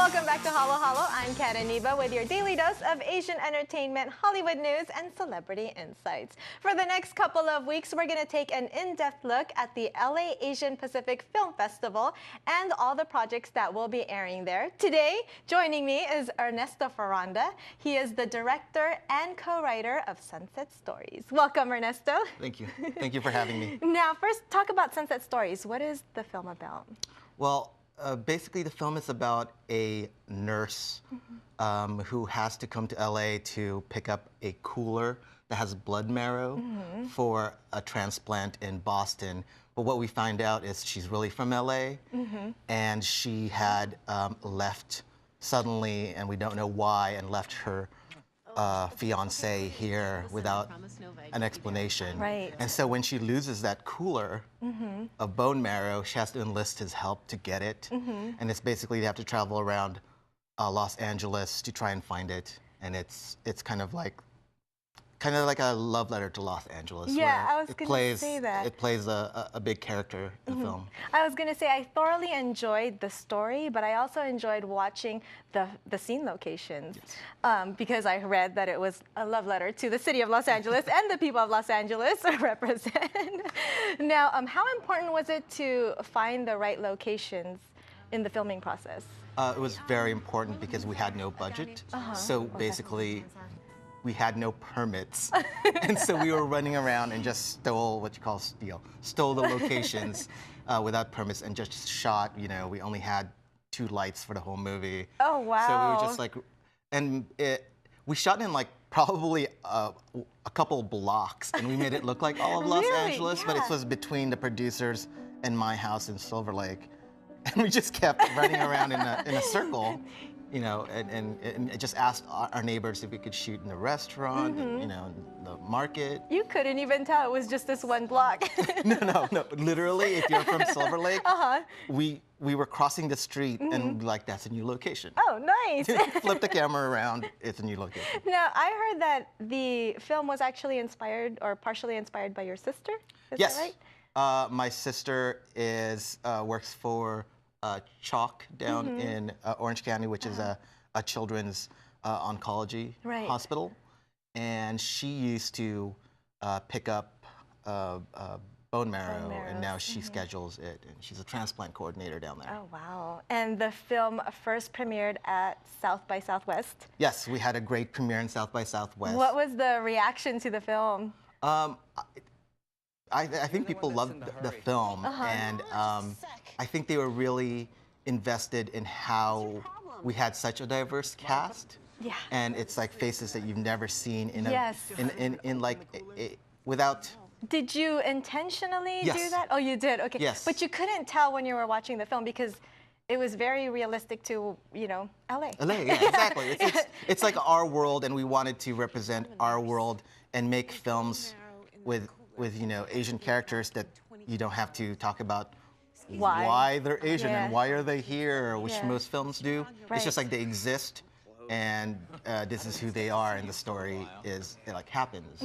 Welcome back to Halo Halo. I'm Kat Iniba with your daily dose of Asian entertainment, Hollywood news, and celebrity insights. For the next couple of weeks, we're going to take an in-depth look at the LA Asian Pacific Film Festival and all the projects that will be airing there. Today, joining me is Ernesto Foronda. He is the director and co-writer of Sunset Stories. Welcome, Ernesto. Thank you. Thank you for having me. Now, first, talk about Sunset Stories. What is the film about? Well, basically, the film is about a nurse who has to come to LA to pick up a cooler that has blood marrow for a transplant in Boston. But what we find out is she's really from LA, and she had left suddenly, and we don't know why, and left her fiance here without an explanation. Right. And so when she loses that cooler of bone marrow, she has to enlist his help to get it. And it's basically they have to travel around Los Angeles to try and find it. And it's kind of like a love letter to Los Angeles. Yeah, I was going to say that. It plays a big character in the film. I was going to say I thoroughly enjoyed the story, but I also enjoyed watching the scene locations because I read that it was a love letter to the city of Los Angeles and the people of Los Angeles represent. Now, how important was it to find the right locations in the filming process? It was very important because we had no budget. So basically, we had no permits. And so we were running around and just stole what you call steal, stole the locations without permits and just shot, we only had 2 lights for the whole movie. Oh, wow. So we were just like, and we shot in like probably a couple blocks and we made it look like all of Los Angeles, but it was between the producers and my house in Silver Lake. And we just kept running around in a circle. And just asked our neighbors if we could shoot in the restaurant, and, the market. You couldn't even tell it was just this one block. No. Literally, if you're from Silver Lake, we were crossing the street and like, that's a new location. Oh, nice. Flip the camera around, it's a new location. Now, I heard that the film was actually inspired or partially inspired by your sister. Is Yes. that right? My sister works for Chalk down in Orange County, which is a children's oncology hospital. And she used to pick up bone marrow, and now she schedules it. And she's a transplant coordinator down there. Oh, wow. And the film first premiered at South by Southwest. Yes, we had a great premiere in South by Southwest. What was the reaction to the film? I think people loved the film, and I think they were really invested in how we had such a diverse cast. Yeah. And it's like faces that you've never seen in without. Did you intentionally Yes. do that? Oh, you did. Okay. Yes. But you couldn't tell when you were watching the film because it was very realistic to, LA. LA, yeah, exactly. It's like our world, and we wanted to represent our world and make films with Asian characters that you don't have to talk about why they're Asian and why are they here, which most films do. It's just like they exist, and this is who they are, and the story happens,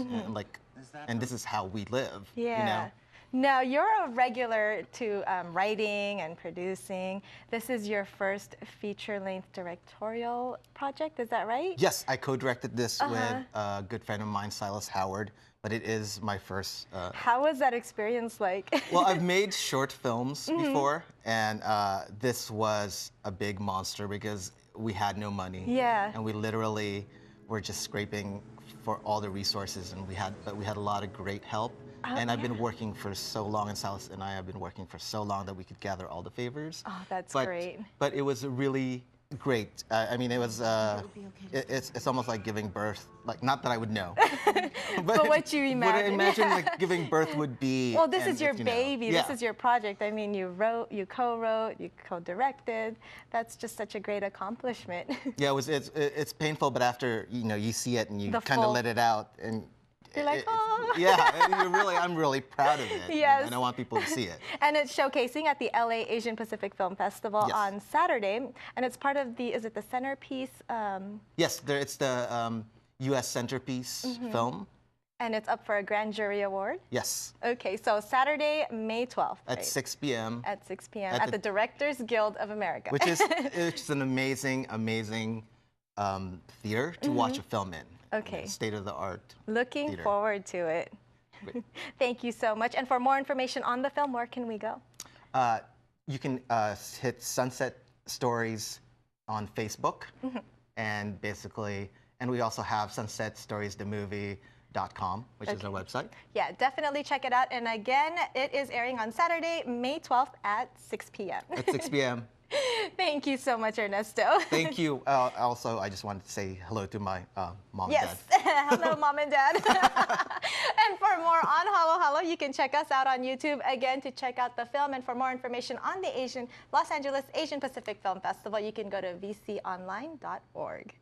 and this is how we live. Yeah. Now, you're a regular to writing and producing. This is your first feature-length directorial project, is that right? Yes, I co-directed this with a good friend of mine, Silas Howard, but it is my first. How was that experience like? Well, I've made short films before, and this was a big monster because we had no money. Yeah. And we literally were just scraping for all the resources, and we had a lot of great help. And I've been working for so long, and Silas and I have been working for so long that we could gather all the favors. Oh, that's great. But it was really great. I mean, it was. It's almost like giving birth. Like, not that I would know. but what you imagine. What I imagine like giving birth would be. Well, this is your baby. This is your project. I mean, you wrote, you co-wrote, you co-directed. That's just such a great accomplishment. Yeah, it was. It's painful, but after you see it and you kind of let it out and. You're like, oh. Yeah, I'm really proud of it. Yes. And I want people to see it. And it's showcasing at the LA Asian Pacific Film Festival on Saturday. And it's part of is it the centerpiece? Yes, it's the U.S. centerpiece film. And it's up for a grand jury award? Yes. Okay, so Saturday, May 12th. At right? 6 p.m. At 6 p.m. at the Directors Guild of America. Which is an amazing, amazing theater to watch a film in. Okay. State-of-the-art Looking theater. forward to it. Thank you so much. And for more information on the film, where can we go? You can hit Sunset Stories on Facebook, and basically, and we also have sunsetstoriesthemovie.com, which is our website. Yeah, definitely check it out. And again, it is airing on Saturday, May 12th at 6 p.m. At 6 p.m. Thank you so much, Ernesto. Thank you. Also, I just wanted to say hello to my mom and dad. Hello, Mom and Dad. And for more on Halo Halo, you can check us out on YouTube again to check out the film. And for more information on the Los Angeles Asian Pacific Film Festival, you can go to vconline.org.